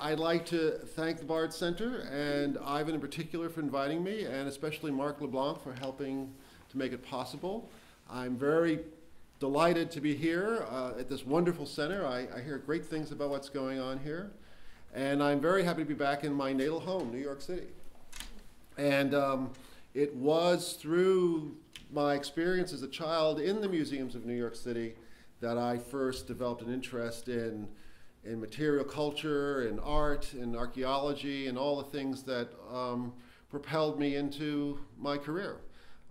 I'd like to thank the Bard Center and Ivan in particular for inviting me, and especially Marc LeBlanc for helping to make it possible. I'm very delighted to be here at this wonderful center. I hear great things about what's going on here. And I'm very happy to be back in my natal home, New York City. And it was through my experience as a child in the museums of New York City that I first developed an interest in material culture, in art, in archaeology, and all the things that propelled me into my career.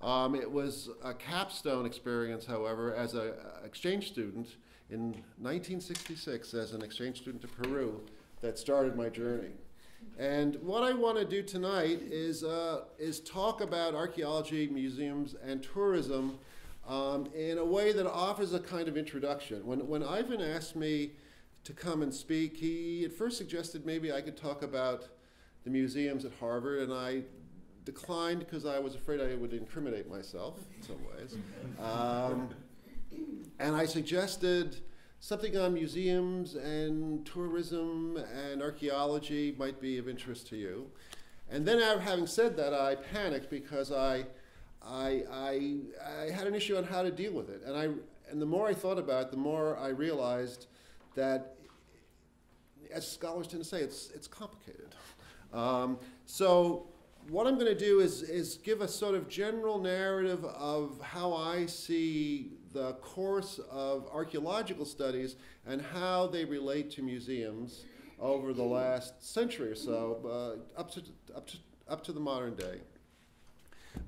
It was a capstone experience, however, as an exchange student in 1966 as an exchange student to Peru that started my journey. And what I want to do tonight is talk about archaeology, museums, and tourism in a way that offers a kind of introduction. When Ivan asked me to come and speak, he at first suggested maybe I could talk about the museums at Harvard, and I declined because I was afraid I would incriminate myself in some ways. And I suggested something on museums and tourism and archaeology might be of interest to you. And then having said that, I panicked because I had an issue on how to deal with it. And the more I thought about it, the more I realized that, as scholars tend to say, it's complicated. So what I'm going to do is give a sort of general narrative of how I see the course of archaeological studies and how they relate to museums over the last century or so, up to the modern day.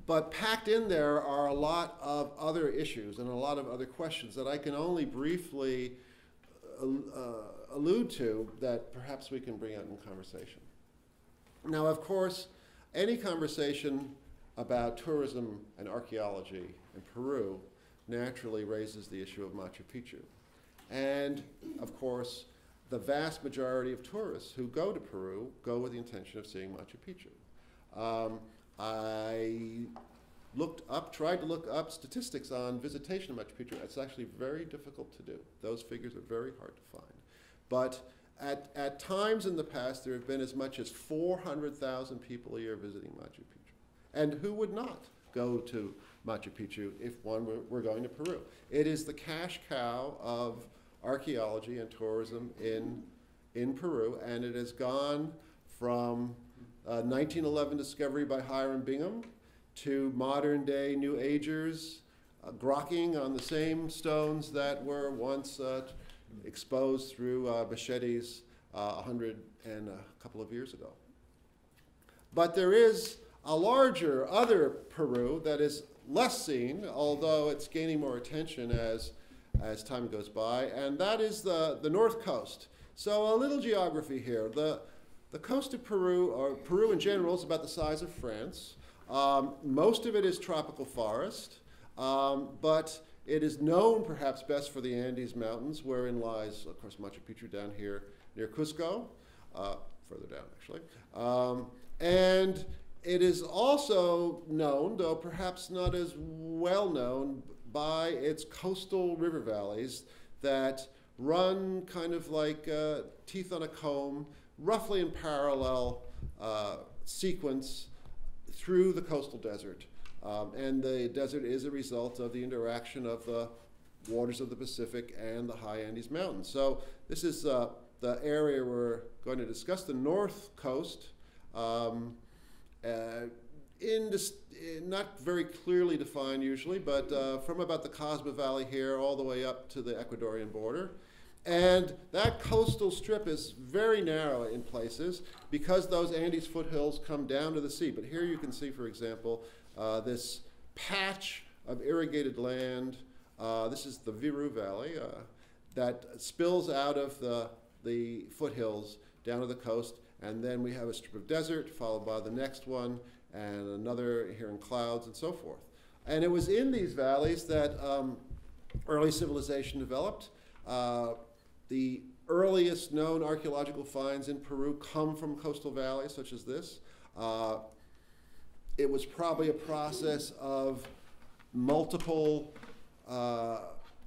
But packed in there are a lot of other issues and a lot of other questions that I can only briefly allude to that perhaps we can bring out in conversation. Now, of course, any conversation about tourism and archaeology in Peru naturally raises the issue of Machu Picchu. And, of course, the vast majority of tourists who go to Peru go with the intention of seeing Machu Picchu. I tried to look up statistics on visitation of Machu Picchu. It's actually very difficult to do. Those figures are very hard to find. But at times in the past, there have been as much as 400,000 people a year visiting Machu Picchu. And who would not go to Machu Picchu if one were going to Peru? It is the cash cow of archaeology and tourism in Peru, and it has gone from 1911 discovery by Hiram Bingham to modern day New Agers grokking on the same stones that were once exposed through machetes 100 and a couple of years ago. But there is a larger other Peru that is less seen, although it's gaining more attention as time goes by, and that is the North Coast. So a little geography here. The coast of Peru, or Peru in general, is about the size of France. Most of it is tropical forest, but it is known perhaps best for the Andes Mountains, wherein lies, of course, Machu Picchu down here near Cusco, further down actually. And it is also known, though perhaps not as well known, by its coastal river valleys that run kind of like teeth on a comb, roughly in parallel sequence through the coastal desert. And the desert is a result of the interaction of the waters of the Pacific and the high Andes Mountains. So this is the area we're going to discuss, the North Coast. Not very clearly defined usually, but from about the Cosma Valley here all the way up to the Ecuadorian border. And that coastal strip is very narrow in places because those Andes foothills come down to the sea. But here you can see, for example, this patch of irrigated land. This is the Viru Valley that spills out of the foothills down to the coast. And then we have a strip of desert followed by the next one and another here in clouds and so forth. And it was in these valleys that early civilization developed. The earliest known archaeological finds in Peru come from coastal valleys such as this. It was probably a process of multiple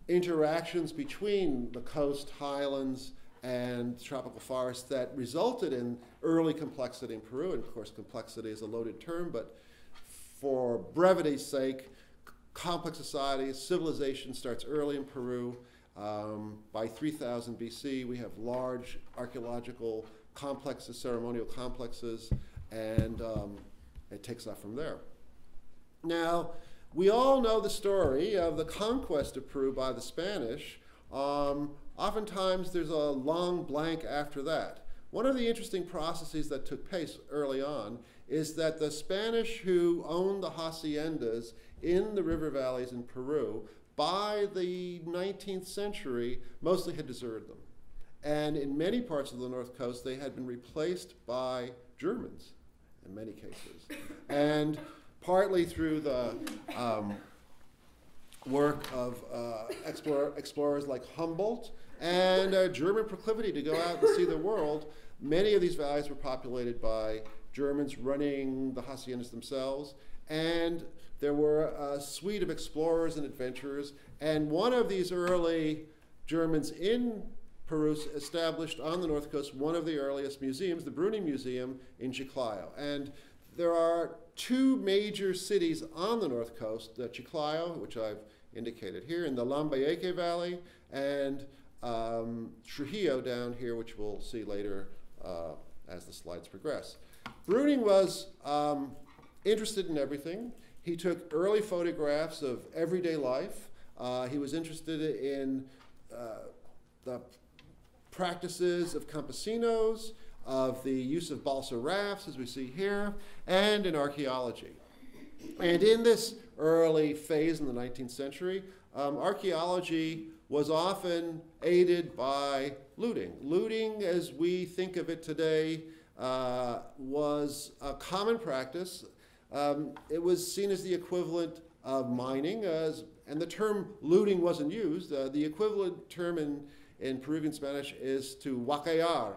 interactions between the coast, highlands, and tropical forests that resulted in early complexity in Peru. And of course, complexity is a loaded term, but for brevity's sake, complex societies, civilization starts early in Peru. By 3000 BC, we have large archaeological complexes, ceremonial complexes, and it takes off from there. Now, we all know the story of the conquest of Peru by the Spanish. Oftentimes, there's a long blank after that. One of the interesting processes that took place early on is that the Spanish who owned the haciendas in the river valleys in Peru, by the 19th century, mostly had deserted them. And in many parts of the North Coast, they had been replaced by Germans, in many cases. And partly through the work of explorers like Humboldt and a German proclivity to go out and see the world, many of these valleys were populated by Germans running the haciendas themselves. And there were a suite of explorers and adventurers. And one of these early Germans in Peru established on the North Coast one of the earliest museums, the Bruning Museum in Chiclayo. And there are two major cities on the North Coast, Chiclayo, which I've indicated here, in the Lambayeque Valley, and Trujillo down here, which we'll see later as the slides progress. Bruning was interested in everything. He took early photographs of everyday life. He was interested in the practices of campesinos, of the use of balsa rafts, as we see here, and in archaeology. And in this early phase in the 19th century, archaeology was often aided by looting. Looting, as we think of it today, was a common practice. It was seen as the equivalent of mining, and the term looting wasn't used. The equivalent term in Peruvian Spanish is to huacayar.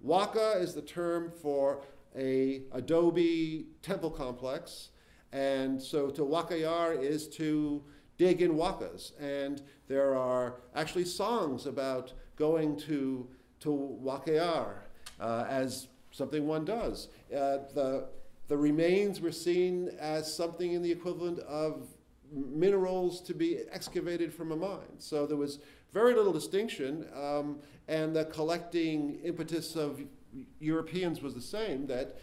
Huaca is the term for a adobe temple complex, and so to huacayar is to dig in huacas. And there are actually songs about going to huacayar as something one does. The remains were seen as something in the equivalent of minerals to be excavated from a mine. So there was very little distinction, and the collecting impetus of Europeans was the same, that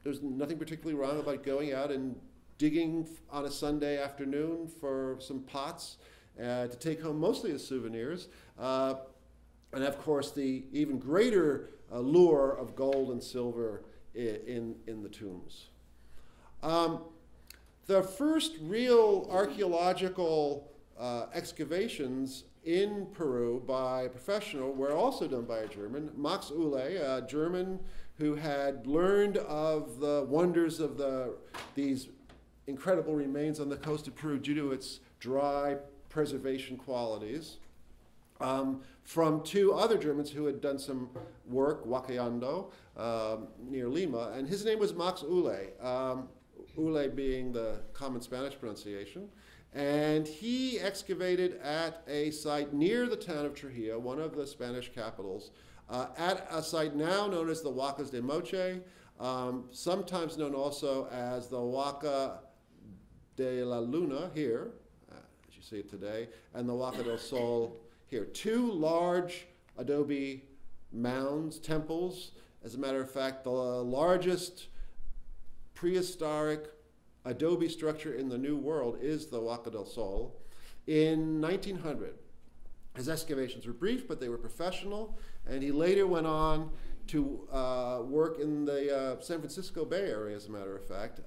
there's nothing particularly wrong about going out and digging on a Sunday afternoon for some pots to take home mostly as souvenirs. And of course, the even greater lure of gold and silver in the tombs. The first real archaeological excavations in Peru by a professional were also done by a German, Max Uhle, a German who had learned of the wonders of these incredible remains on the coast of Peru due to its dry preservation qualities, from two other Germans who had done some work, Huaqueando, near Lima, and his name was Max Uhle, Uhle being the common Spanish pronunciation. And he excavated at a site near the town of Trujillo, one of the Spanish capitals, at a site now known as the Huacas de Moche, sometimes known also as the Huaca de la Luna here, as you see it today, and the Huaca del Sol here. Two large adobe mounds, temples. As a matter of fact, the largest prehistoric adobe structure in the New World is the Huaca del Sol. In 1900, his excavations were brief, but they were professional, and he later went on to work in the San Francisco Bay Area, as a matter of fact,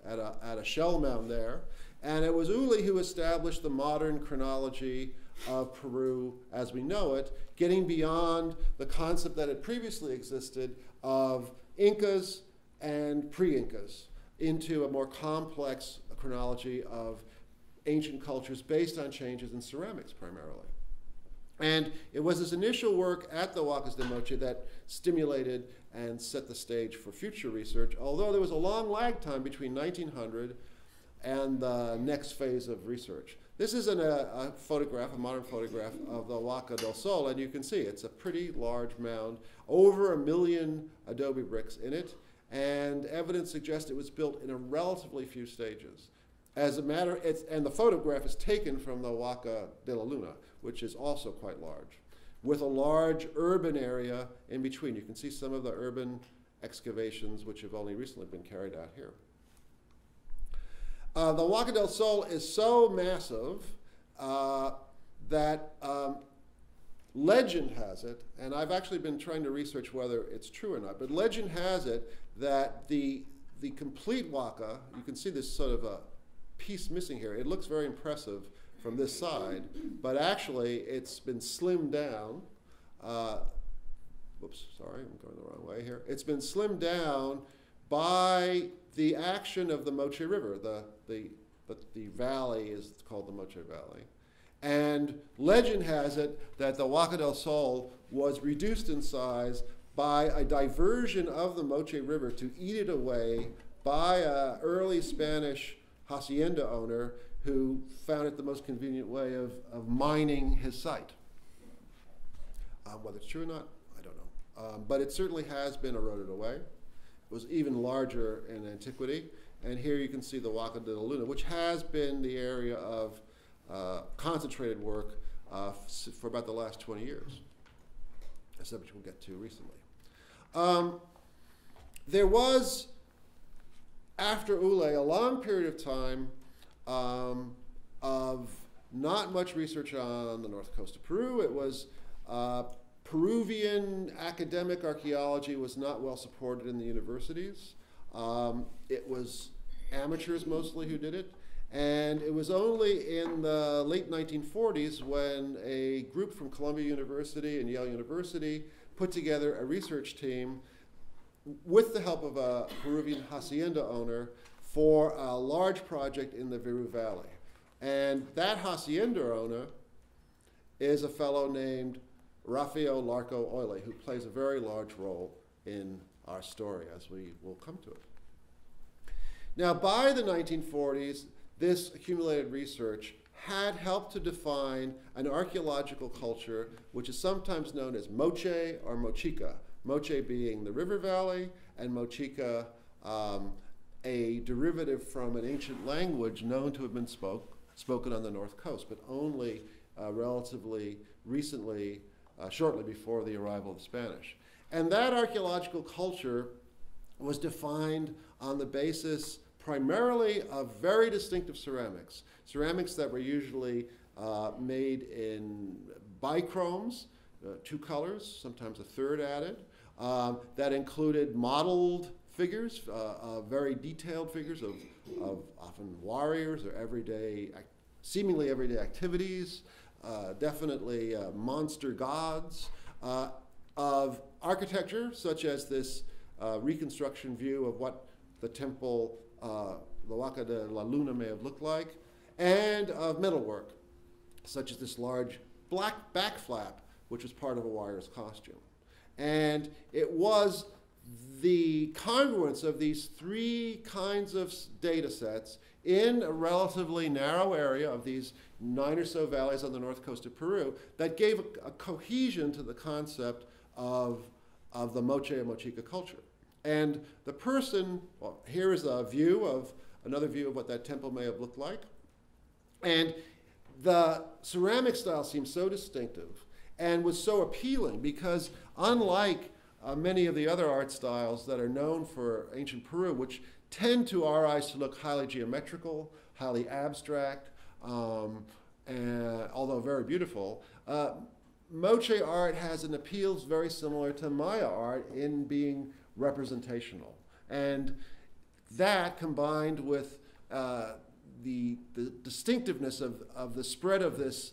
at a shell mound there. And it was Uhle who established the modern chronology of Peru as we know it, getting beyond the concept that had previously existed of Incas and pre-Incas into a more complex chronology of ancient cultures based on changes in ceramics primarily. And it was this initial work at the Huacas de Moche that stimulated and set the stage for future research, although there was a long lag time between 1900 and the next phase of research. This is a photograph, a modern photograph of the Huaca del Sol, and you can see it's a pretty large mound, over 1 million adobe bricks in it, and evidence suggests it was built in a relatively few stages. As a matter, and the photograph is taken from the Huaca de la Luna, which is also quite large, with a large urban area in between. You can see some of the urban excavations which have only recently been carried out here. The Huaca del Sol is so massive that legend has it, and I've actually been trying to research whether it's true or not, but legend has it that the complete Huaca, you can see this sort of a piece missing here. It looks very impressive from this side, but actually it's been slimmed down. Whoops, sorry, I'm going the wrong way here. It's been slimmed down by the action of the Moche River. The valley is called the Moche Valley. And legend has it that the Huaca del Sol was reduced in size by a diversion of the Moche River to eat it away by an early Spanish hacienda owner who found it the most convenient way of mining his site. Whether it's true or not, I don't know. But it certainly has been eroded away. It was even larger in antiquity. And here you can see the Huaca de la Luna, which has been the area of concentrated work for about the last 20 years, a subject we'll get to recently. There was, after Ule, a long period of time of not much research on the north coast of Peru. It was Peruvian academic archaeology was not well supported in the universities. It was amateurs mostly who did it. And it was only in the late 1940s when a group from Columbia University and Yale University put together a research team with the help of a Peruvian hacienda owner for a large project in the Peru Valley. And that hacienda owner is a fellow named Rafael Larco Oile, who plays a very large role in our story, as we will come to it. Now, by the 1940s, this accumulated research had helped to define an archaeological culture which is sometimes known as Moche or Mochica. Moche being the river valley, and Mochica a derivative from an ancient language known to have been spoken on the north coast, but only relatively recently, shortly before the arrival of the Spanish. And that archaeological culture was defined on the basis primarily of very distinctive ceramics. Ceramics that were usually made in bichromes, 2 colors, sometimes a third added, that included modeled figures, very detailed figures of often warriors or seemingly everyday activities, definitely monster gods, of architecture, such as this reconstruction view of what the temple, the Huaca de la Luna may have looked like, and of metalwork, such as this large black back flap, which was part of a warrior's costume. And it was the congruence of these 3 kinds of data sets in a relatively narrow area of these 9 or so valleys on the north coast of Peru that gave a cohesion to the concept of the Moche and Mochica culture. And the person, well, here is another view of what that temple may have looked like. And the ceramic style seems so distinctive and was so appealing because unlike many of the other art styles that are known for ancient Peru, which tend to our eyes to look highly geometrical, highly abstract, and although very beautiful, Moche art has an appeal very similar to Maya art in being representational. And that, combined with the distinctiveness of the spread of this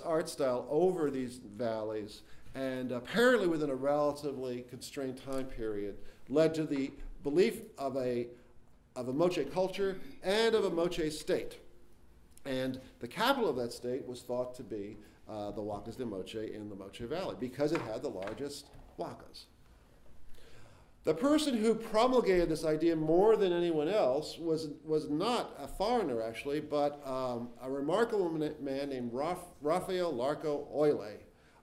art style over these valleys, and apparently within a relatively constrained time period, led to the belief of a Moche culture and of a Moche state. And the capital of that state was thought to be the Huacas de Moche in the Moche Valley because it had the largest huacas. The person who promulgated this idea more than anyone else was not a foreigner, actually, but a remarkable man named Rafael Larco Oile,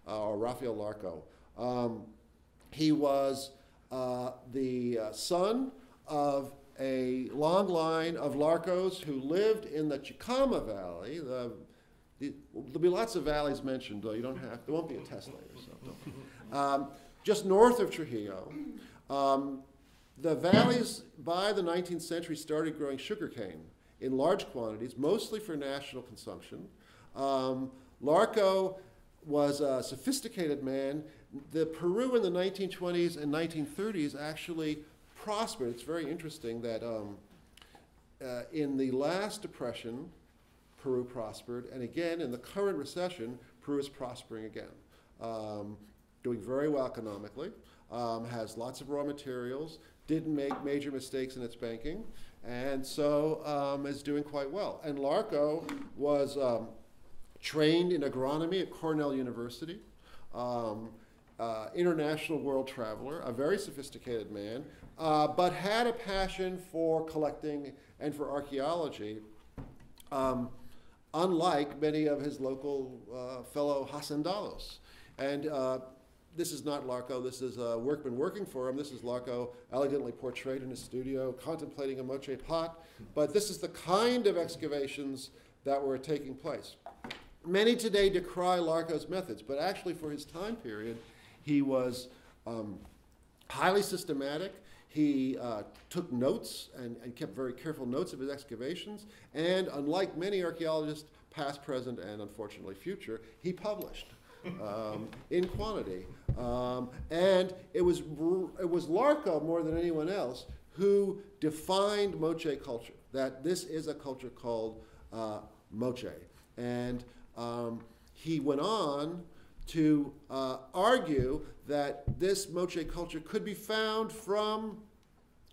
or Rafael Larco. He was the son of a long line of Larcos who lived in the Chicama Valley. There'll be lots of valleys mentioned, though there won't be a test later. So just north of Trujillo. The valleys by the 19th century started growing sugarcane in large quantities, mostly for national consumption. Larco was a sophisticated man. The Peru in the 1920s and 1930s actually prospered. It's very interesting that in the last depression, Peru prospered, and again, in the current recession, Peru is prospering again. Doing very well economically, has lots of raw materials, didn't make major mistakes in its banking, and so is doing quite well. And Larco was trained in agronomy at Cornell University, international world traveler, a very sophisticated man, but had a passion for collecting and for archaeology, unlike many of his local fellow hacendados. And this is not Larco, this is a workman working for him. This is Larco elegantly portrayed in his studio, contemplating a moche pot. But this is the kind of excavations that were taking place. Many today decry Larco's methods, but actually for his time period, he was highly systematic. He took notes and kept very careful notes of his excavations. And unlike many archaeologists, past, present, and unfortunately future, he published in quantity. And it was Larco more than anyone else who defined moche culture, that this is a culture called moche. And he went on to argue that this moche culture could be found from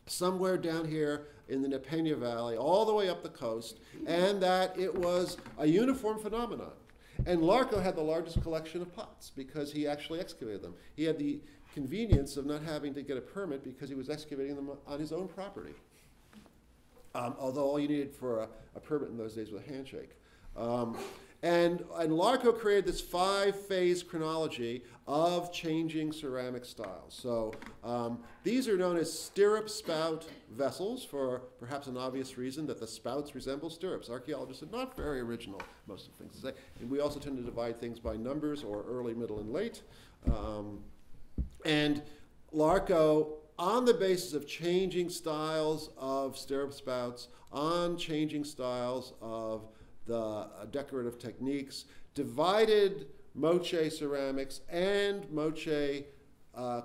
somewhere down here in the Nepena Valley all the way up the coast, and that it was a uniform phenomenon. And Larco had the largest collection of pots because he actually excavated them. He had the convenience of not having to get a permit because he was excavating them on his own property. Although all you needed for a permit in those days was a handshake. And Larco created this 5-phase chronology of changing ceramic styles. So these are known as stirrup spout vessels for perhaps an obvious reason that the spouts resemble stirrups. Archaeologists are not very original, most of the things to say. And we also tend to divide things by numbers or early, middle, and late. And Larco, on the basis of changing styles of stirrup spouts, on changing styles of the decorative techniques, divided moche ceramics and moche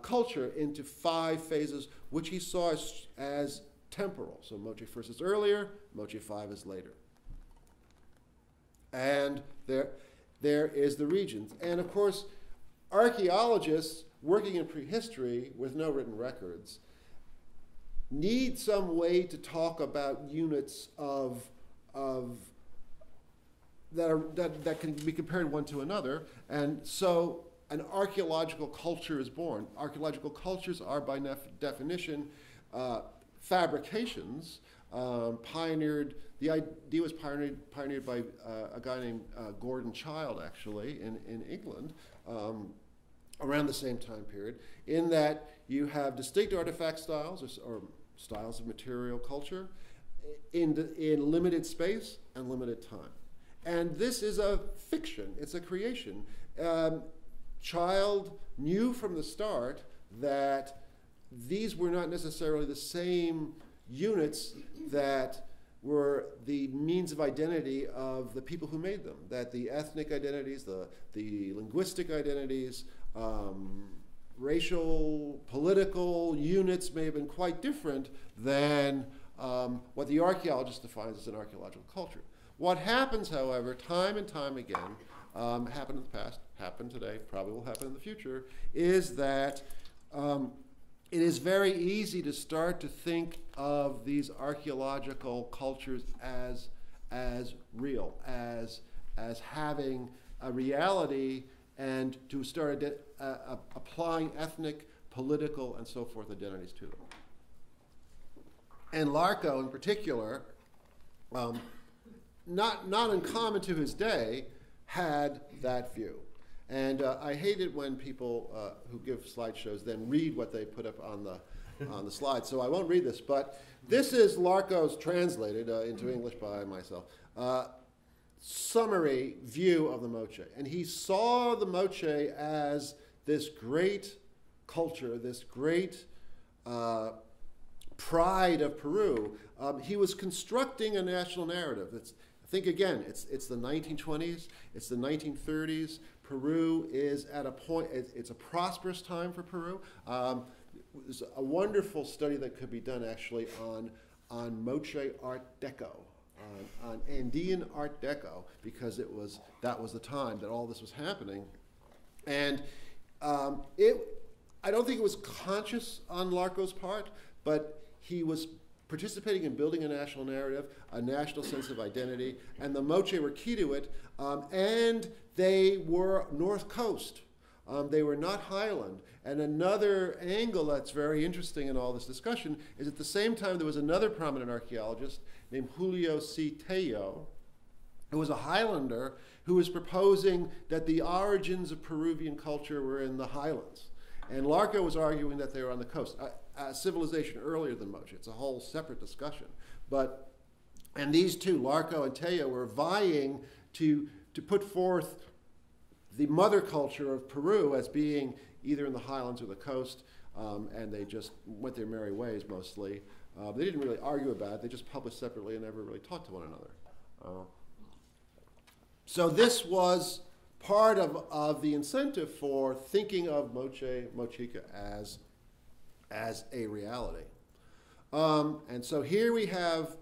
culture into 5 phases, which he saw as temporal. So moche first is earlier, moche 5 is later. And there is the regions. And of course, archaeologists working in prehistory with no written records need some way to talk about units that can be compared one to another, and so an archaeological culture is born. Archaeological cultures are, by definition, fabrications. The idea was pioneered by a guy named Gordon Childe, actually, in England, around the same time period, in that you have distinct artifact styles, or styles of material culture, in limited space and limited time. And this is a fiction, it's a creation. Childe knew from the start that these were not necessarily the same units that were the means of identity of the people who made them, that the ethnic identities, the linguistic identities, racial, political units may have been quite different than what the archaeologist defines as an archaeological culture. What happens, however, time and time again, happened in the past, happened today, probably will happen in the future, is that it is very easy to start to think of these archaeological cultures as real, as having a reality, and to start applying ethnic, political, and so forth identities to them. And Larco, in particular, not uncommon to his day, had that view. And I hate it when people who give slideshows then read what they put up on the slide, so I won't read this. But this is Larco's, translated into English by myself, summary view of the Moche. And he saw the Moche as this great culture, this great pride of Peru. He was constructing a national narrative. Think again, it's the 1920s, it's the 1930s. Peru is at a point, it's a prosperous time for Peru. There's a wonderful study that could be done actually on Moche Art Deco, on Andean Art Deco, because that was the time that all this was happening. And I don't think it was conscious on Larco's part, but he was participating in building a national narrative, a national sense of identity, and the Moche were key to it, and they were North Coast. They were not Highland. And another angle that's very interesting in all this discussion is at the same time there was another prominent archaeologist named Julio C. Tello, who was a Highlander who was proposing that the origins of Peruvian culture were in the highlands. And Larco was arguing that they were on the coast. A civilization earlier than Moche. It's a whole separate discussion. And these two, Larco and Tello, were vying to put forth the mother culture of Peru as being either in the highlands or the coast, and they just went their merry ways mostly. They didn't really argue about it. They just published separately and never really talked to one another. So this was part of the incentive for thinking of Mochica as a reality. And so here we have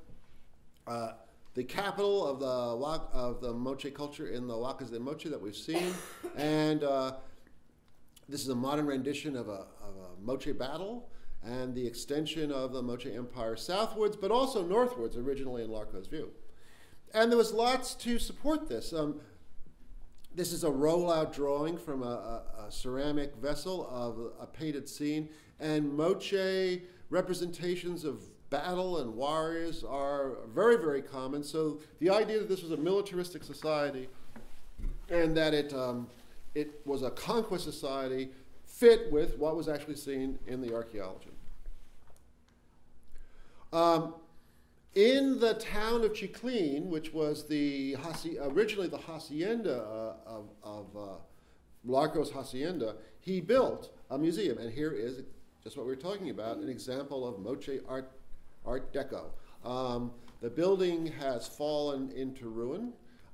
the capital of the Moche culture in the Huacas del Moche that we've seen. And this is a modern rendition of a Moche battle and the extension of the Moche Empire southwards, but also northwards, originally in Larco's view. And there was lots to support this. This is a rollout drawing from a ceramic vessel of a painted scene, and Moche representations of battle and warriors are very, very common. So the idea that this was a militaristic society and that it was a conquest society fit with what was actually seen in the archaeology. In the town of Chiclín, which was originally the hacienda of Larco's hacienda, he built a museum. And here is just what we were talking about, an example of Moche Art Deco. The building has fallen into ruin,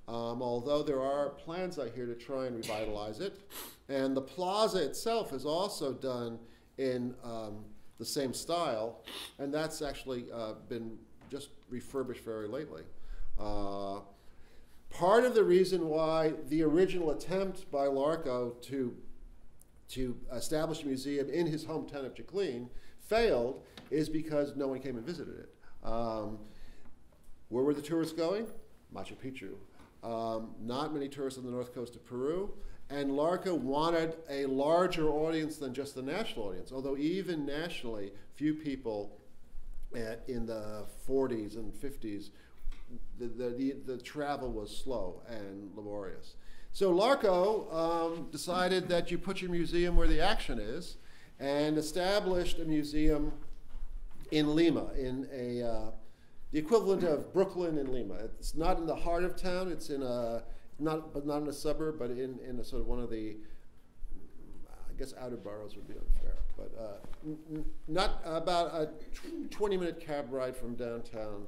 although there are plans out here to try and revitalize it. And the plaza itself is also done in the same style, and that's actually been just refurbished very lately. Part of the reason why the original attempt by Larco to establish a museum in his hometown of Chiclín failed is because no one came and visited it. Where were the tourists going? Machu Picchu. Not many tourists on the north coast of Peru. And Larco wanted a larger audience than just the national audience, although even nationally, few people in the 40s and 50s, the travel was slow and laborious. So Larco decided that you put your museum where the action is, and established a museum in Lima, in the equivalent of Brooklyn in Lima. It's not in the heart of town. It's in not in a suburb, but in a sort of one of the, I guess outer boroughs would be unfair, but not about a 20-minute cab ride from downtown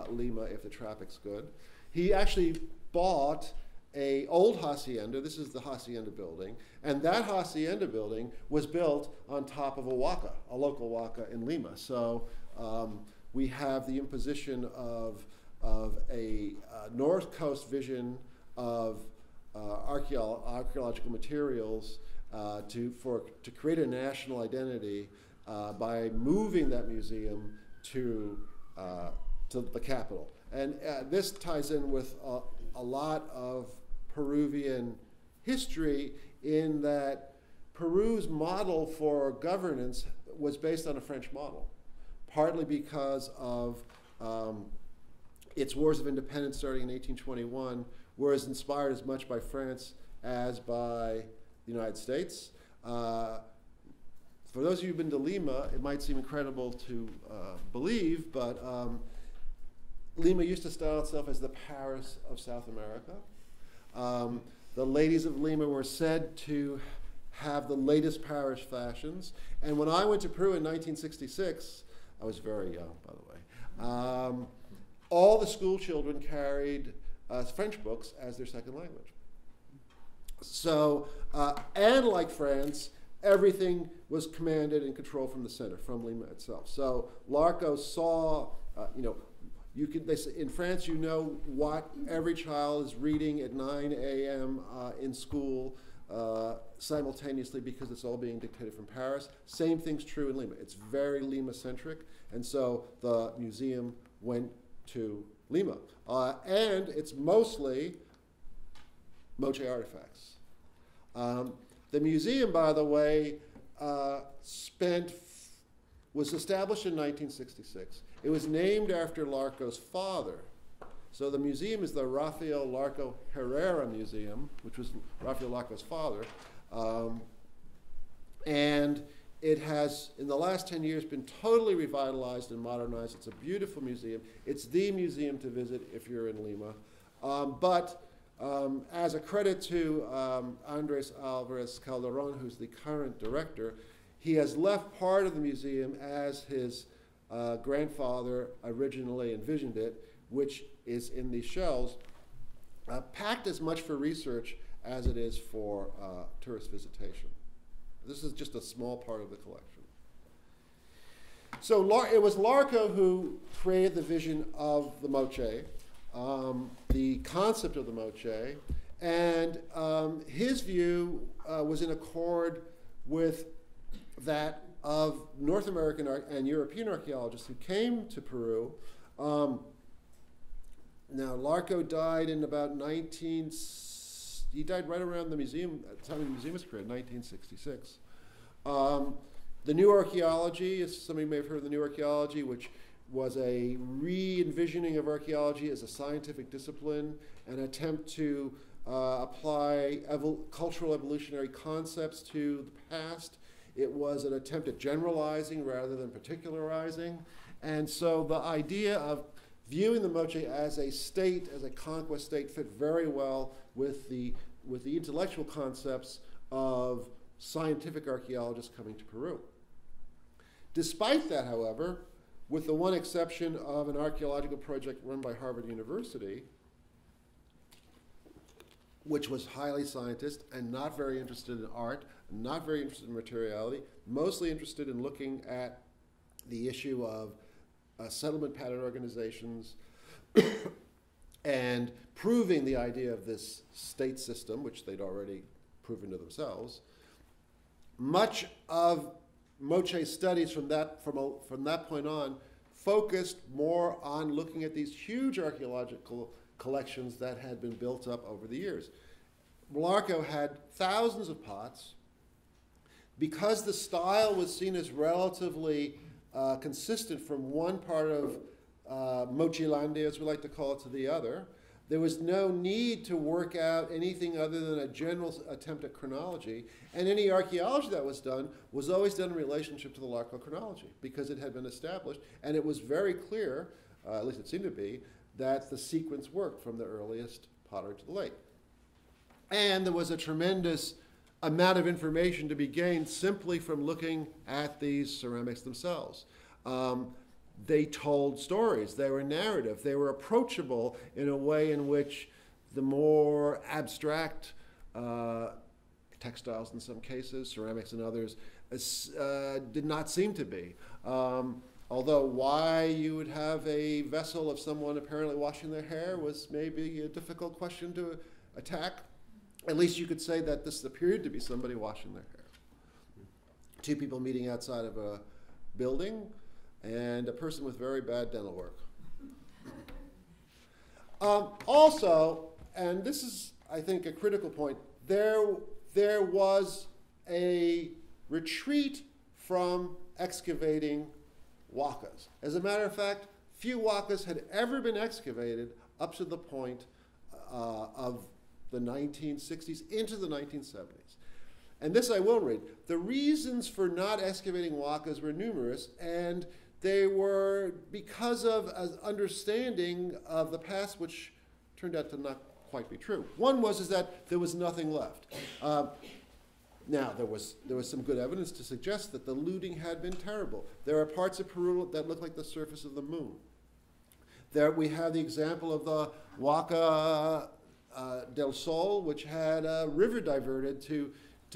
Lima if the traffic's good. He actually bought an old hacienda. This is the hacienda building, and that hacienda building was built on top of a huaca, a local huaca in Lima. So we have the imposition of a North Coast vision of archaeological materials to create a national identity by moving that museum to the capital. And this ties in with a lot of Peruvian history in that Peru's model for governance was based on a French model, partly because of its wars of independence starting in 1821, whereas inspired as much by France as by the United States. For those of you who've been to Lima, it might seem incredible to believe, but Lima used to style itself as the Paris of South America. The ladies of Lima were said to have the latest Paris fashions. And when I went to Peru in 1966, I was very young, by the way, all the school children carried French books as their second language. So, and like France, everything was commanded and controlled from the center, from Lima itself. So Larco saw, they say, in France, you know what every child is reading at 9 a.m. In school simultaneously because it's all being dictated from Paris. Same thing's true in Lima. It's very Lima-centric, and so the museum went to Lima. And it's mostly Moche artifacts. The museum, by the way, was established in 1966. It was named after Larco's father. So the museum is the Rafael Larco Herrera Museum, which was Rafael Larco's father. And it has, in the last 10 years, been totally revitalized and modernized. It's a beautiful museum. It's the museum to visit if you're in Lima. As a credit to Andres Alvarez Calderon, who's the current director, he has left part of the museum as his grandfather originally envisioned it, which is in these shells, packed as much for research as it is for tourist visitation. This is just a small part of the collection. So it was Larco who created the vision of the Moche, the concept of the Moche, and his view was in accord with that of North American and European archaeologists who came to Peru. Now, Larco died in about he died right around the museum, at the time the museum was created, 1966. The New Archaeology, as some of you may have heard of the New Archaeology, which was a re-envisioning of archaeology as a scientific discipline, an attempt to apply cultural evolutionary concepts to the past. It was an attempt at generalizing rather than particularizing. And so the idea of viewing the Moche as a state, as a conquest state, fit very well with the intellectual concepts of scientific archaeologists coming to Peru. Despite that, however, with the one exception of an archaeological project run by Harvard University, which was highly scientist and not very interested in art, not very interested in materiality, mostly interested in looking at the issue of settlement pattern organizations and proving the idea of this state system, which they'd already proven to themselves. Much of Moche's studies from that point on focused more on looking at these huge archaeological collections that had been built up over the years. Larco had thousands of pots. Because the style was seen as relatively consistent from one part of Mochilandia, as we like to call it, to the other, there was no need to work out anything other than a general attempt at chronology. And any archaeology that was done was always done in relationship to the Larco chronology because it had been established. And it was very clear, at least it seemed to be, that the sequence worked from the earliest pottery to the late. And there was a tremendous amount of information to be gained simply from looking at these ceramics themselves. They told stories, they were narrative, they were approachable in a way in which the more abstract textiles in some cases, ceramics in others, did not seem to be. Although why you would have a vessel of someone apparently washing their hair was maybe a difficult question to attack. At least you could say that this appeared to be somebody washing their hair. Two people meeting outside of a building, and a person with very bad dental work. Also, and this is, I think, a critical point, there was a retreat from excavating huacas. As a matter of fact, few huacas had ever been excavated up to the point of the 1960s into the 1970s. And this I will read. The reasons for not excavating huacas were numerous, and they were because of an understanding of the past, which turned out to not quite be true. One was that there was nothing left. Now, there was some good evidence to suggest that the looting had been terrible. There are parts of Peru that look like the surface of the moon. There we have the example of the Huaca del Sol, which had a river diverted to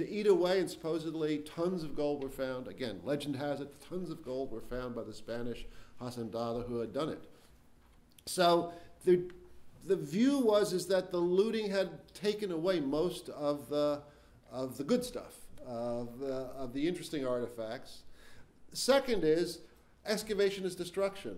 eat away, and supposedly tons of gold were found. Again, legend has it, tons of gold were found by the Spanish hacendado who had done it. So the view is that the looting had taken away most of the good stuff, of the interesting artifacts. Second is, excavation is destruction.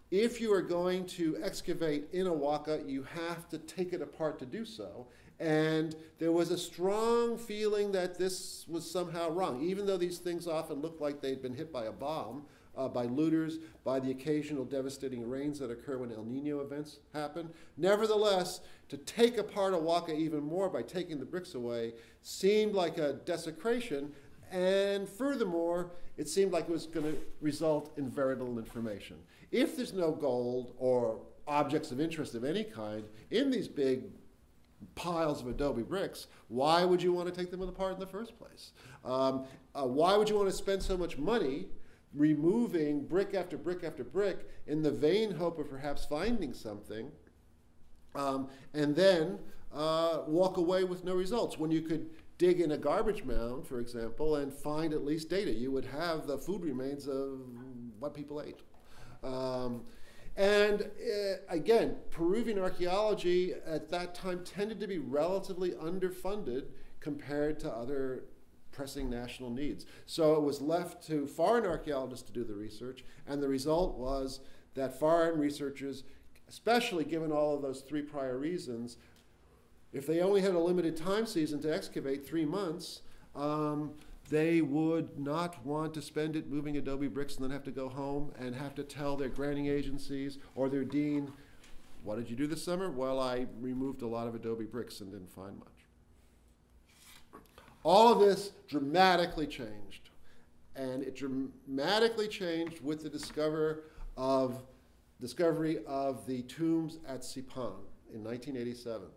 If you are going to excavate in a huaca, you have to take it apart to do so. And there was a strong feeling that this was somehow wrong, even though these things often looked like they'd been hit by a bomb, by looters, by the occasional devastating rains that occur when El Nino events happen. Nevertheless, to take apart a huaca even more by taking the bricks away seemed like a desecration, and furthermore, it seemed like it was going to result in very little information. If there's no gold or objects of interest of any kind in these big piles of adobe bricks, why would you want to take them apart in the first place? Why would you want to spend so much money removing brick after brick after brick in the vain hope of perhaps finding something, and then walk away with no results, when you could dig in a garbage mound, for example, and find at least data? You would have the food remains of what people ate. Again, Peruvian archaeology at that time tended to be relatively underfunded compared to other pressing national needs. So it was left to foreign archaeologists to do the research, and the result was that foreign researchers, especially given all of those three prior reasons, if they only had a limited time season to excavate, 3 months, they would not want to spend it moving adobe bricks and then have to go home and have to tell their granting agencies or their dean, what did you do this summer? Well, I removed a lot of adobe bricks and didn't find much. All of this dramatically changed. And it dramatically changed with the discovery of the tombs at Sipan in 1987.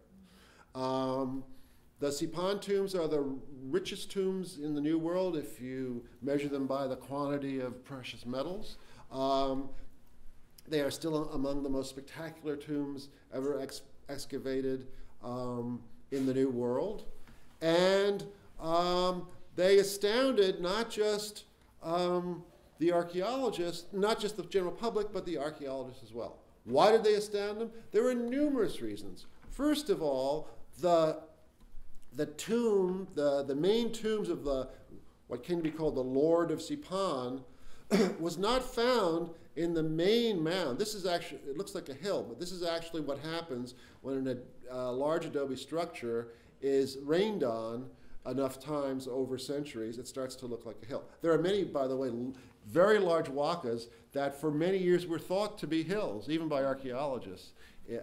The Sipan tombs are the richest tombs in the New World if you measure them by the quantity of precious metals. They are still among the most spectacular tombs ever excavated in the New World. And they astounded not just the archaeologists, not just the general public, but the archaeologists as well. Why did they astound them? There were numerous reasons. First of all, the main tombs of what can be called the Lord of Sipan was not found in the main mound. This is actually, it looks like a hill, but this is actually what happens when a large adobe structure is rained on enough times over centuries, it starts to look like a hill. There are many, by the way, very large huacas that for many years were thought to be hills, even by archaeologists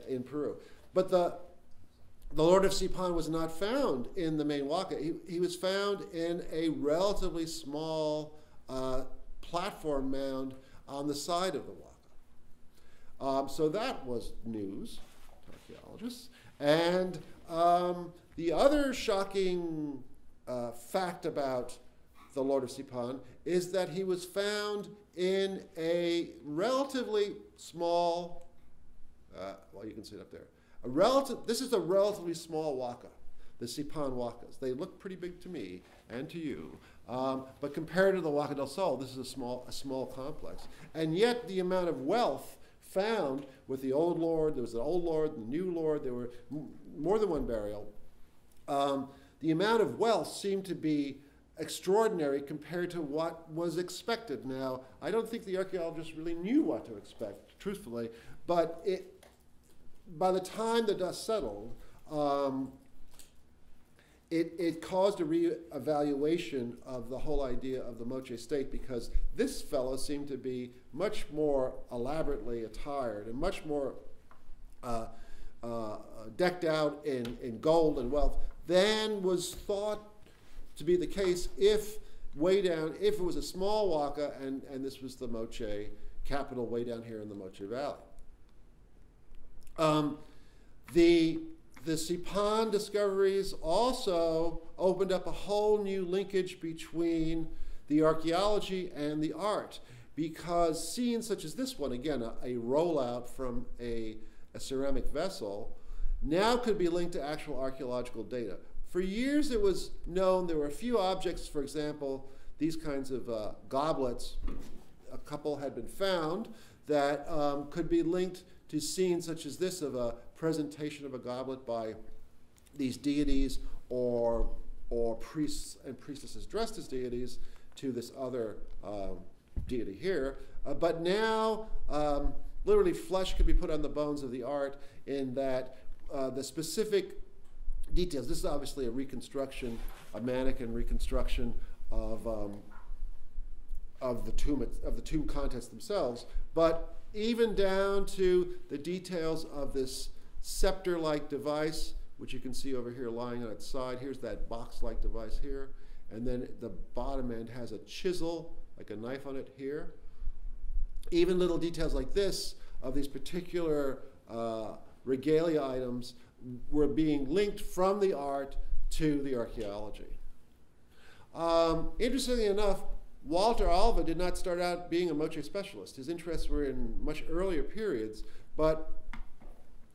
in Peru. But the Lord of Sipan was not found in the main huaca. He was found in a relatively small platform mound on the side of the huaca. So that was news to archaeologists. And the other shocking fact about the Lord of Sipan is that he was found in a relatively small, well, you can see it up there. This is a relatively small huaca, the Sipan huacas. They look pretty big to me and to you. But compared to the Huaca del Sol, this is a small complex. And yet the amount of wealth found with the old Lord, there was the old Lord, the new Lord, there were more than one burial. The amount of wealth seemed to be extraordinary compared to what was expected. Now, I don't think the archaeologists really knew what to expect, truthfully, but by the time the dust settled, it caused a re-evaluation of the whole idea of the Moche state, because this fellow seemed to be much more elaborately attired and much more decked out in gold and wealth than was thought to be the case if it was a small Huaca and this was the Moche capital way down here in the Moche Valley. The Sipan discoveries also opened up a whole new linkage between the archaeology and the art, because scenes such as this one, again, a rollout from a ceramic vessel, now could be linked to actual archaeological data. For years it was known there were a few objects, for example, these kinds of goblets, a couple had been found that could be linked to scenes such as this of a presentation of a goblet by these deities or priests and priestesses dressed as deities to this other deity here. But now, literally flesh could be put on the bones of the art in that the specific details, this is obviously a reconstruction, a mannequin reconstruction of the tomb contents themselves, but even down to the details of this scepter-like device, which you can see over here lying on its side. Here's that box-like device here. And then the bottom end has a chisel, like a knife on it here. Even little details like this of these particular regalia items were being linked from the art to the archaeology. Interestingly enough, Walter Alva did not start out being a Moche specialist. His interests were in much earlier periods, but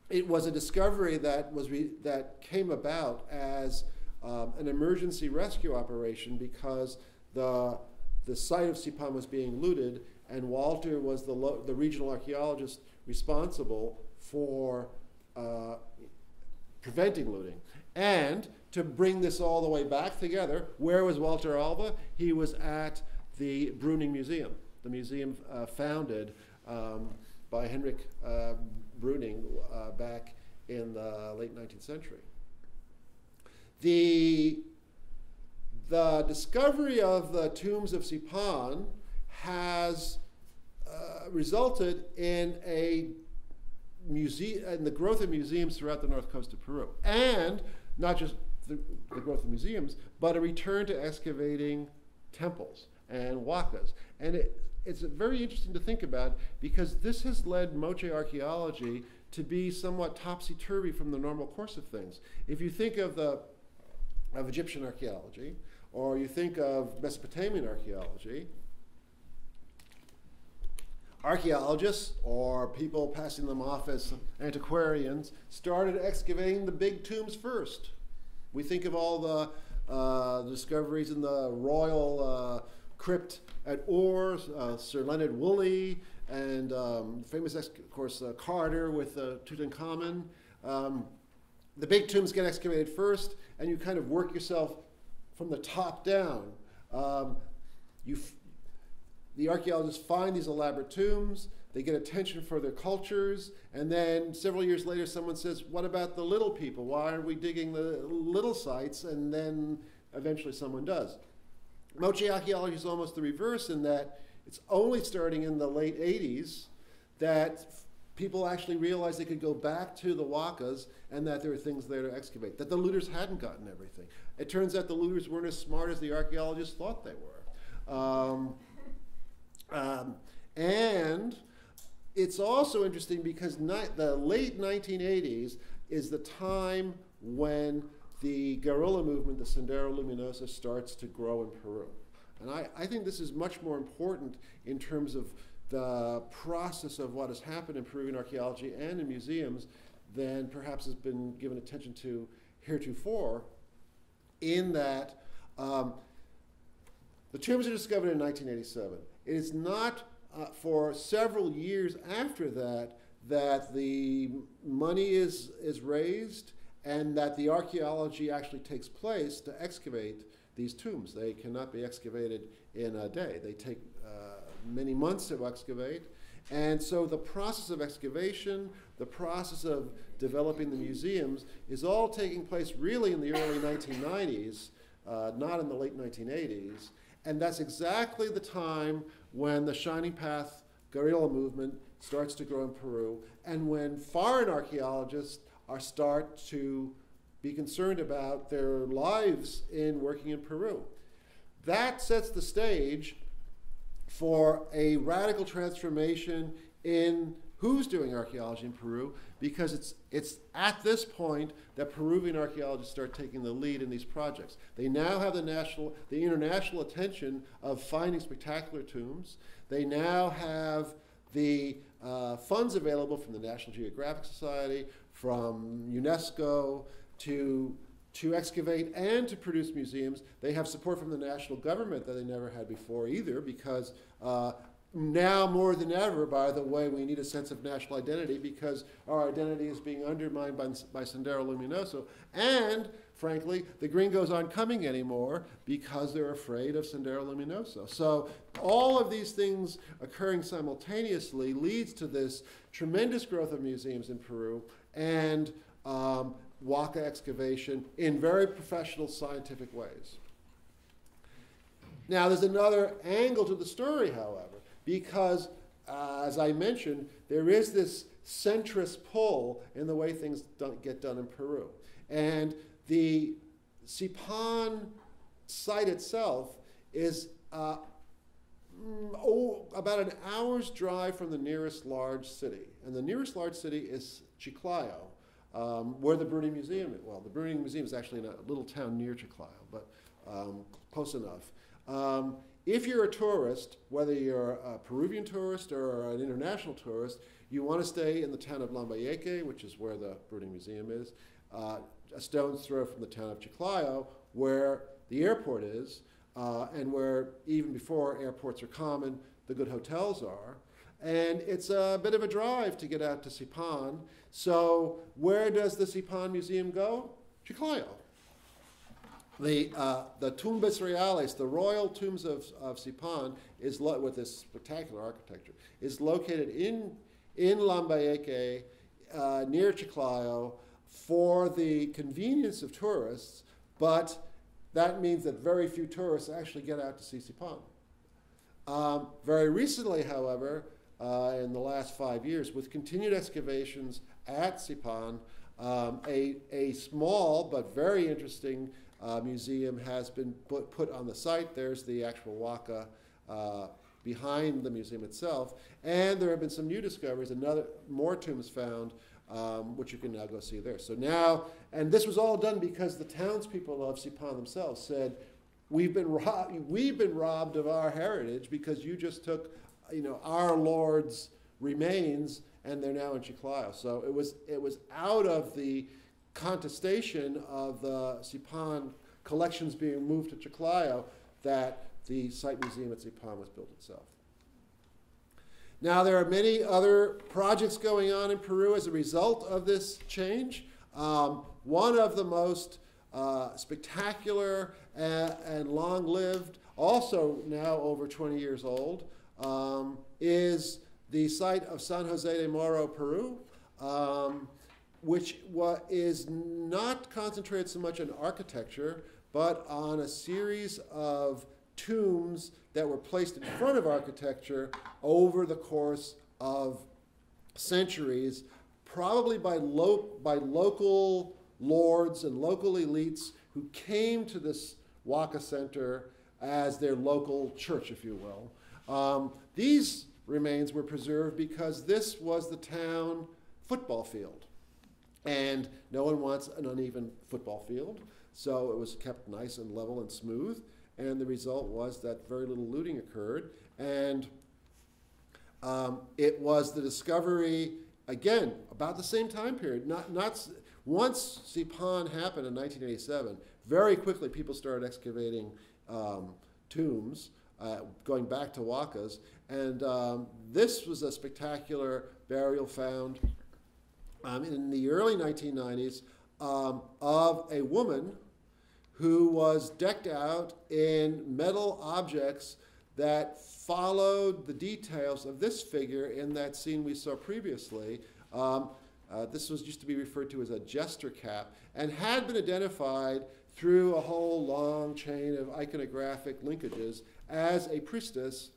it was a discovery that came about as an emergency rescue operation because the site of Sipan was being looted, and Walter was the regional archaeologist responsible for preventing looting. And to bring this all the way back together, where was Walter Alva? He was at the Bruning Museum, the museum founded by Henrik Bruning back in the late 19th century. The discovery of the tombs of Sipan has resulted in the growth of museums throughout the north coast of Peru, and not just the growth of museums, but a return to excavating temples and huacas. And it's very interesting to think about, because this has led Moche archaeology to be somewhat topsy-turvy from the normal course of things. If you think of Egyptian archaeology, or you think of Mesopotamian archaeology, archaeologists, or people passing them off as antiquarians, started excavating the big tombs first. We think of all the discoveries in the royal crypt at Ur, Sir Leonard Woolley, and famous, of course, Carter with Tutankhamun. The big tombs get excavated first, and you kind of work yourself from the top down. The archaeologists find these elaborate tombs, they get attention for their cultures, and then several years later someone says, what about the little people? Why are we digging the little sites? And then eventually someone does. Moche archaeology is almost the reverse, in that it's only starting in the late 80s that people actually realized they could go back to the huacas and that there were things there to excavate, that the looters hadn't gotten everything. It turns out the looters weren't as smart as the archaeologists thought they were. And it's also interesting because the late 1980s is the time when the guerrilla movement, the Sendero Luminoso, starts to grow in Peru. And I think this is much more important in terms of the process of what has happened in Peruvian archaeology and in museums than perhaps has been given attention to heretofore, in that the tombs are discovered in 1987. It is not for several years after that that the money is raised and that the archaeology actually takes place to excavate these tombs. They cannot be excavated in a day. They take many months to excavate, And so the process of excavation, the process of developing the museums is all taking place really in the early 1990s, not in the late 1980s. And that's exactly the time when the Shining Path guerrilla movement starts to grow in Peru, and when foreign archaeologists start to be concerned about their lives in working in Peru. That sets the stage for a radical transformation in who's doing archaeology in Peru, because it's at this point that Peruvian archaeologists start taking the lead in these projects. They now have the international attention of finding spectacular tombs. They now have the funds available from the National Geographic Society, from UNESCO, to excavate and to produce museums. They have support from the national government that they never had before either, because now more than ever, by the way, we need a sense of national identity, because our identity is being undermined by Sendero Luminoso. And frankly, the gringos aren't coming anymore because they're afraid of Sendero Luminoso. So all of these things occurring simultaneously leads to this tremendous growth of museums in Peru and Huaca excavation in very professional scientific ways. Now, there's another angle to the story, however, because, as I mentioned, there is this centrist pull in the way things get done in Peru. And the Sipan site itself is about an hour's drive from the nearest large city. And the nearest large city is Chiclayo, where the Bruni Museum is. Well, the Bruni Museum is actually in a little town near Chiclayo, but close enough. If you're a tourist, whether you're a Peruvian tourist or an international tourist, you want to stay in the town of Lambayeque, which is where the Bruni Museum is, a stone's throw from the town of Chiclayo, where the airport is, and where even before airports are common, the good hotels are. And it's a bit of a drive to get out to Sipan. So where does the Sipan Museum go? Chiclayo. The Tumbas Reales, the royal tombs of Sipan, with this spectacular architecture, is located in Lambayeque, near Chiclayo, for the convenience of tourists, but that means that very few tourists actually get out to see Sipan. Very recently, however, in the last 5 years, with continued excavations at Sipan, a small but very interesting museum has been put on the site. There's the actual Huaca behind the museum itself. And there have been some new discoveries, more tombs found, which you can now go see there. So now, and this was all done because the townspeople of Sipan themselves said, we've been robbed of our heritage because you just took, our Lord's remains, and they're now in Chiclayo. So it was out of the contestation of the Sipan collections being moved to Chiclayo that the site museum at Sipan was built itself. Now, there are many other projects going on in Peru as a result of this change. One of the most spectacular and long-lived, also now over 20 years old, is the site of San Jose de Moro, Peru, which is not concentrated so much on architecture, but on a series of tombs that were placed in front of architecture over the course of centuries, probably by local lords and local elites who came to this Huaca Center as their local church, if you will. These remains were preserved because this was the town football field. And no one wants an uneven football field, so it was kept nice and level and smooth. And the result was that very little looting occurred. And it was the discovery, again, about the same time period. Once Sipan happened in 1987, very quickly people started excavating tombs, going back to Huacas. And this was a spectacular burial found in the early 1990s of a woman who was decked out in metal objects that followed the details of this figure in that scene we saw previously. This was used to be referred to as a jester cap, and had been identified through a whole long chain of iconographic linkages as a priestess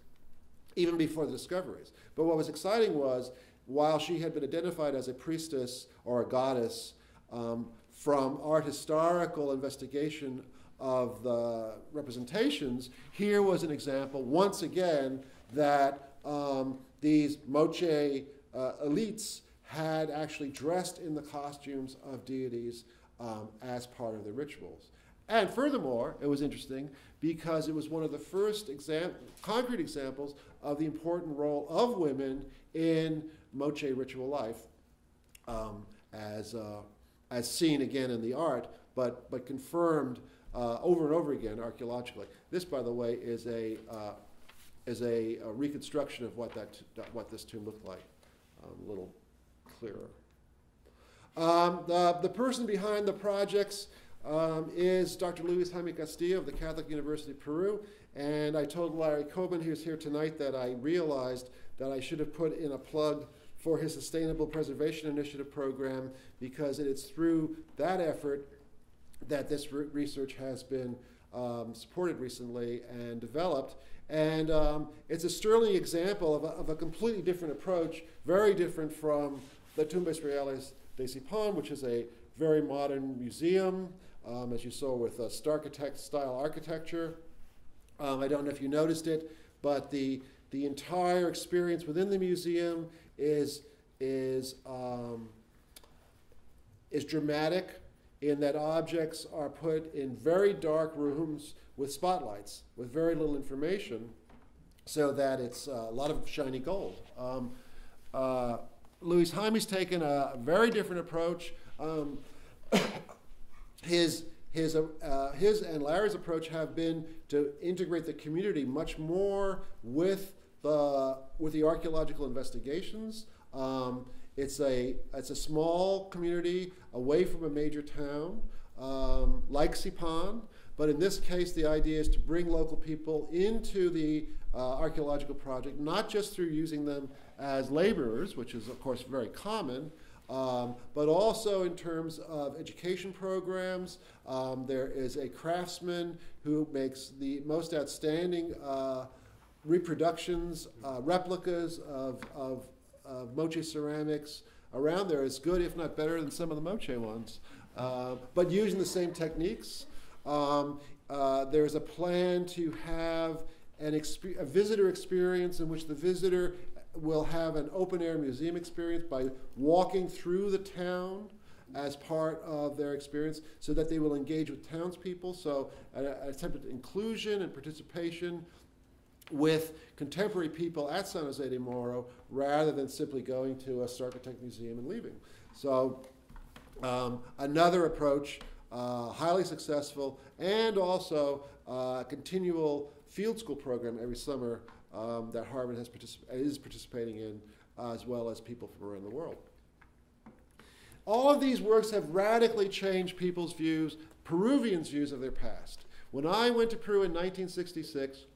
even before the discoveries. But what was exciting was, while she had been identified as a priestess or a goddess from art historical investigation of the representations, here was an example, once again, that these Moche elites had actually dressed in the costumes of deities as part of the rituals. And furthermore, it was interesting because it was one of the first concrete examples of the important role of women in Moche ritual life, as seen again in the art, but confirmed over and over again archaeologically. This, by the way, is a reconstruction of what this tomb looked like, a little clearer. The person behind the projects is Dr. Luis Jaime Castillo of the Catholic University of Peru, and I told Larry Coben, who's here tonight, that I realized that I should have put in a plug for his Sustainable Preservation Initiative program, because it is through that effort that this research has been supported recently and developed. And it's a sterling example of a completely different approach, very different from the Tumbes Reales de Sipan, which is a very modern museum, as you saw with Starkitect-style architecture. I don't know if you noticed it, but the entire experience within the museum is dramatic in that objects are put in very dark rooms with spotlights, with very little information, so that it's a lot of shiny gold. Luis Jaime's taken a very different approach. His and Larry's approach have been to integrate the community much more with the archaeological investigations. It's a small community away from a major town, like Sipan, but in this case the idea is to bring local people into the archaeological project, not just through using them as laborers, which is of course very common, but also in terms of education programs. There is a craftsman who makes the most outstanding reproductions, replicas of Moche ceramics around there, as good, if not better, than some of the Moche ones, but using the same techniques. There's a plan to have a visitor experience in which the visitor will have an open-air museum experience by walking through the town as part of their experience, so that they will engage with townspeople. So an attempt at inclusion and participation with contemporary people at San Jose de Moro, rather than simply going to a Starkitect museum and leaving. So another approach, highly successful, and also a continual field school program every summer that Harvard is participating in, as well as people from around the world. All of these works have radically changed people's views, Peruvians' views of their past. When I went to Peru in 1966,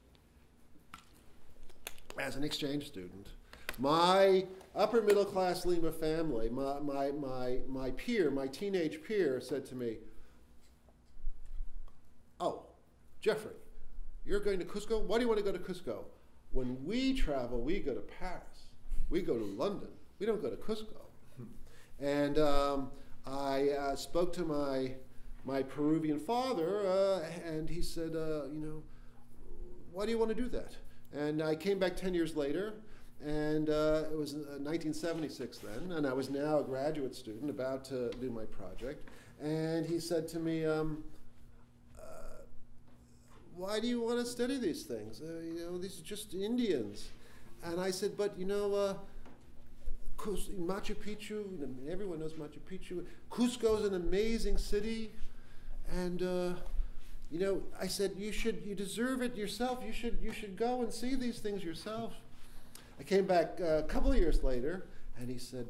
as an exchange student, my upper middle class Lima family, my peer, my teenage peer, said to me, "Oh, Jeffrey, you're going to Cusco? Why do you want to go to Cusco? When we travel, we go to Paris. We go to London. We don't go to Cusco." And I spoke to my Peruvian father, and he said, "Why do you want to do that?" And I came back 10 years later, and it was 1976 then, and I was now a graduate student about to do my project. And he said to me, "Why do you want to study these things? These are just Indians." And I said, "But Machu Picchu, everyone knows Machu Picchu. Cusco's an amazing city, and I said, you deserve it yourself. You should go and see these things yourself." I came back a couple of years later, and he said,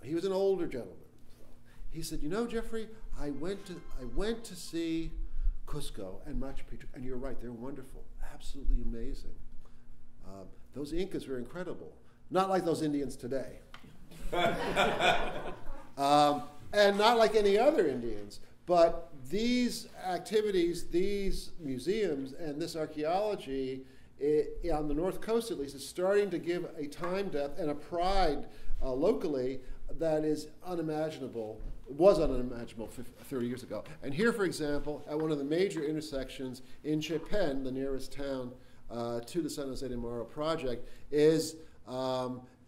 he was an older gentleman. He said, "Jeffrey, I went to see Cusco and Machu Picchu, and you're right, they're wonderful, absolutely amazing. Those Incas were incredible. Not like those Indians today. And not like any other Indians. But these activities, these museums, and this archaeology, on the North Coast at least, is starting to give a time depth and a pride locally that is unimaginable, was unimaginable 30 years ago. And here, for example, at one of the major intersections in Chepén, the nearest town to the San Jose de Moro project, is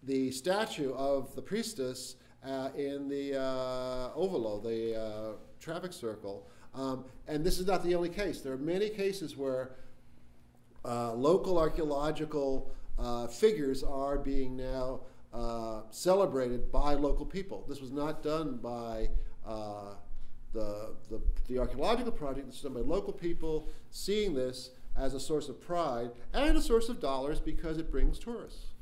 the statue of the priestess in the ovalo, the traffic circle. And this is not the only case. There are many cases where local archaeological figures are being now celebrated by local people. This was not done by the archaeological project. This was done by local people seeing this as a source of pride and a source of dollars because it brings tourists.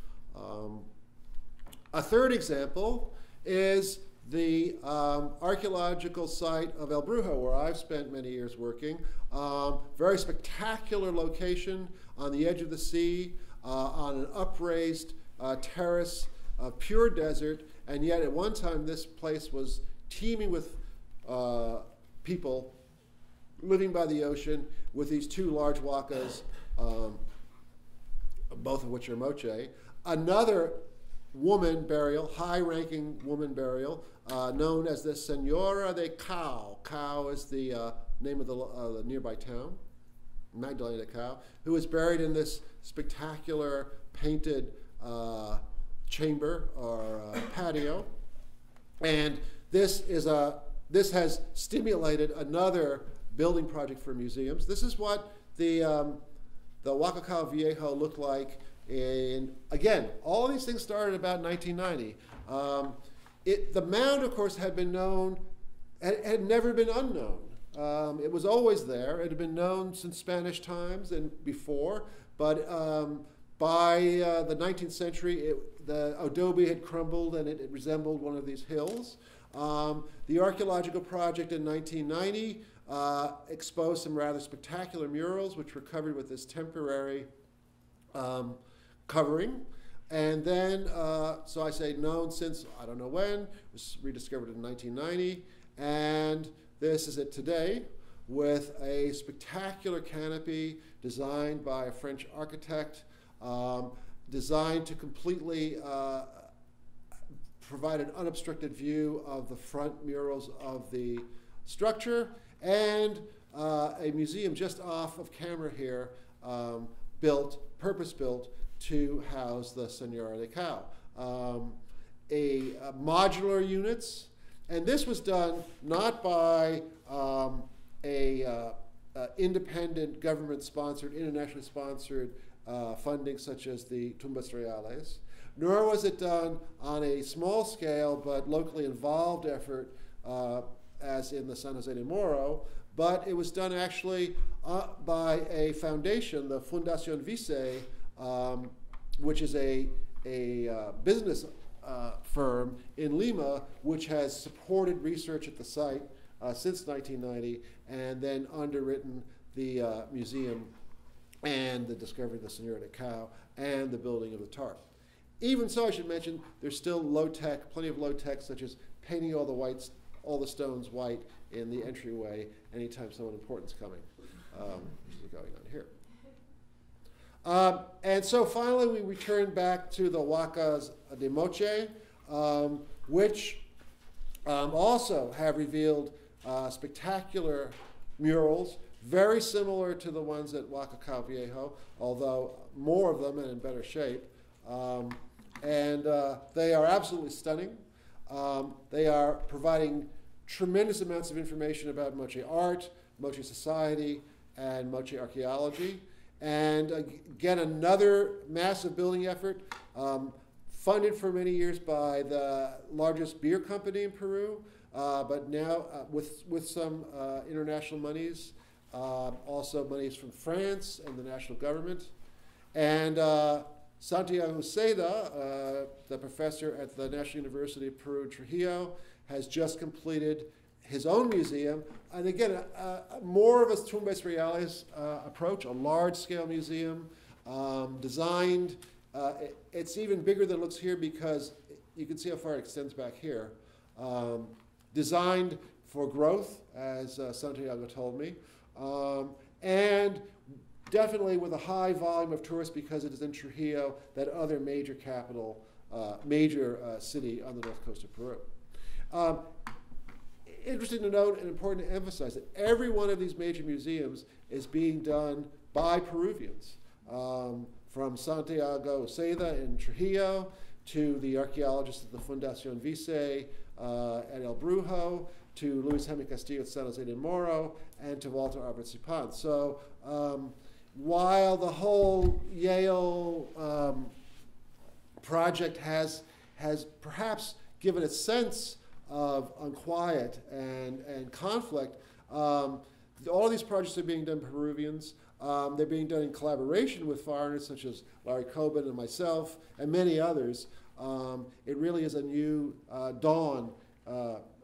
A third example is the archaeological site of El Brujo, where I've spent many years working. Very spectacular location on the edge of the sea, on an upraised terrace of pure desert, and yet at one time this place was teeming with people living by the ocean with these two large huacas, both of which are moche. Another woman burial, high-ranking woman burial, known as the Senora de Cao. Cao is the name of the nearby town, Magdalena Cao, who is buried in this spectacular painted chamber or patio. And this has stimulated another building project for museums. This is what the Huaca Viejo looked like. And again, all of these things started about 1990. The mound, of course, had been known, had never been unknown. It was always there. It had been known since Spanish times and before, but by the 19th century, the adobe had crumbled and it resembled one of these hills. The archaeological project in 1990 exposed some rather spectacular murals, which were covered with this temporary covering. And then, so I say known since, I don't know when, it was rediscovered in 1990. And this is it today, with a spectacular canopy designed by a French architect, designed to completely provide an unobstructed view of the front murals of the structure, and a museum just off of camera here, purpose-built to house the Senora de Cao. Modular units, and this was done not by independent government-sponsored, internationally sponsored funding such as the Tumbas Reales, nor was it done on a small scale but locally involved effort as in the San Jose de Moro, but it was done actually by a foundation, the Fundación Vice, which is a business firm in Lima, which has supported research at the site since 1990, and then underwritten the museum and the discovery of the Senora de Cao and the building of the TARP. Even so, I should mention, there's still low-tech, plenty of low-tech, such as painting all the stones white in the entryway anytime someone important's coming, which is going on here. And so finally, we return back to the Huacas de Moche, which also have revealed spectacular murals, very similar to the ones at Huaca Viejo, although more of them and in better shape. And they are absolutely stunning. They are providing tremendous amounts of information about Moche art, Moche society, and Moche archaeology. And again, another massive building effort, funded for many years by the largest beer company in Peru, but now with some international monies, also monies from France and the national government. And Santiago Seda, the professor at the National University of Peru, Trujillo, has just completed his own museum, and again, more of a Tumbes Reales approach, a large-scale museum designed. It's even bigger than it looks here because you can see how far it extends back here. Designed for growth, as Santiago told me, and definitely with a high volume of tourists because it is in Trujillo, that other major capital, city on the north coast of Peru. Interesting to note and important to emphasize that every one of these major museums is being done by Peruvians. From Santiago Seda in Trujillo to the archaeologists at the Fundación Vice at El Brujo, to Luis Jaime Castillo at San Jose de Moro, and to Walter Albert Sipan. So while the whole Yale project has perhaps given a sense of unquiet and conflict, all of these projects are being done by Peruvians. They're being done in collaboration with foreigners such as Larry Coben and myself and many others. It really is a new dawn.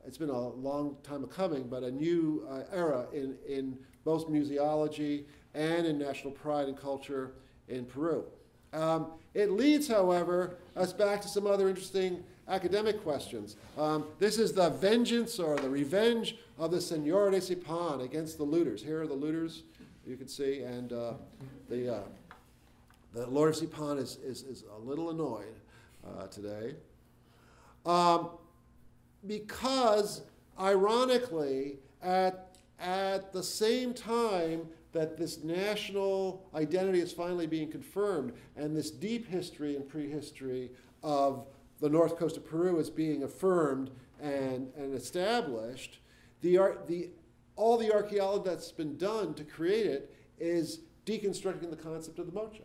It's been a long time coming, but a new era in both museology and in national pride and culture in Peru. It leads, however, us back to some other interesting academic questions. This is the vengeance or the revenge of the Señor de Sipan against the looters. Here are the looters, you can see, and the Lord of Sipan is a little annoyed today. Because, ironically, at the same time that this national identity is finally being confirmed and this deep history and prehistory of the north coast of Peru is being affirmed and established, all the archaeology that's been done to create it is deconstructing the concept of the Moche.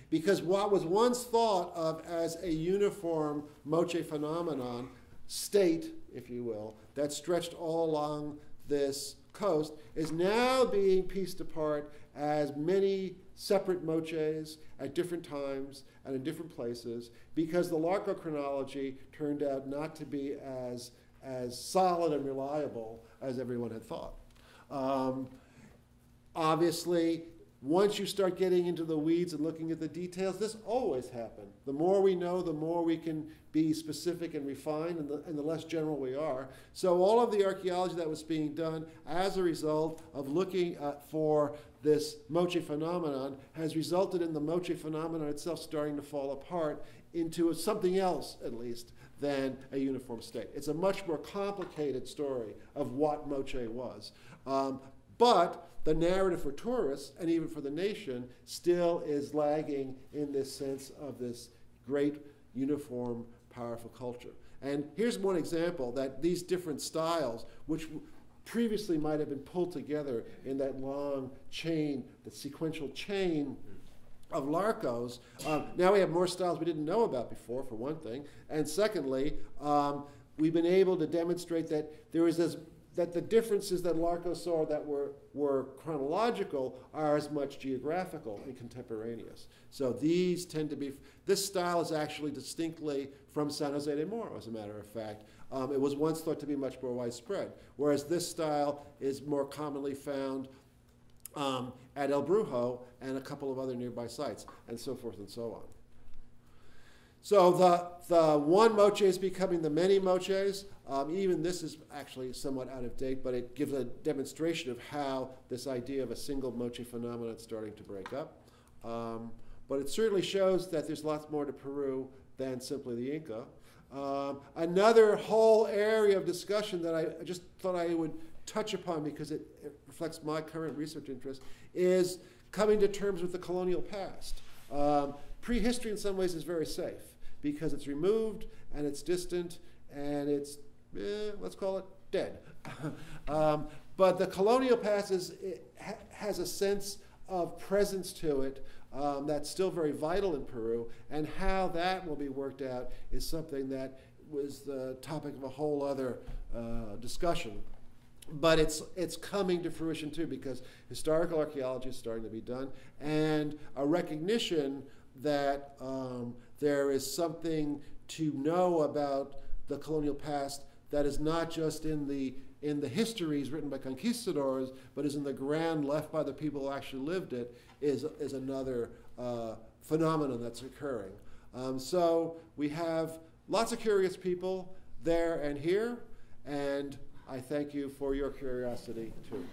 Because what was once thought of as a uniform Moche phenomenon, state, if you will, that stretched all along this coast, is now being pieced apart as many separate Moches at different times and in different places, because the Larco chronology turned out not to be as solid and reliable as everyone had thought. Obviously, once you start getting into the weeds and looking at the details, this always happened. The more we know, the more we can be specific and refined, and the less general we are. So all of the archaeology that was being done as a result of looking for this Moche phenomenon has resulted in the Moche phenomenon itself starting to fall apart into something else, at least, than a uniform state. It's a much more complicated story of what Moche was. But the narrative for tourists, and even for the nation, still is lagging in this sense of this great, uniform, powerful culture. And here's one example that these different styles, which previously might have been pulled together in that long chain, the sequential chain of Larcos, now we have more styles we didn't know about before, for one thing. And secondly, we've been able to demonstrate that there is that the differences that Larco saw that were chronological are as much geographical and contemporaneous. So these tend to be, this style is actually distinctly from San Jose de Moro, as a matter of fact. It was once thought to be much more widespread, whereas this style is more commonly found at El Brujo and a couple of other nearby sites, and so forth and so on. So the one Moche is becoming the many Moches. Even this is actually somewhat out of date, but it gives a demonstration of how this idea of a single Moche phenomenon is starting to break up. But it certainly shows that there's lots more to Peru than simply the Inca. Another whole area of discussion that I just thought I would touch upon because it reflects my current research interest is coming to terms with the colonial past. Prehistory in some ways is very safe because it's removed and it's distant and it's, let's call it dead. But the colonial past has a sense of presence to it that's still very vital in Peru, and how that will be worked out is something that was the topic of a whole other discussion. But it's coming to fruition too, because historical archaeology is starting to be done, and a recognition that there is something to know about the colonial past that is not just in the histories written by conquistadors, but is in the ground left by the people who actually lived it, is another phenomenon that's occurring. So we have lots of curious people there and here, and I thank you for your curiosity too.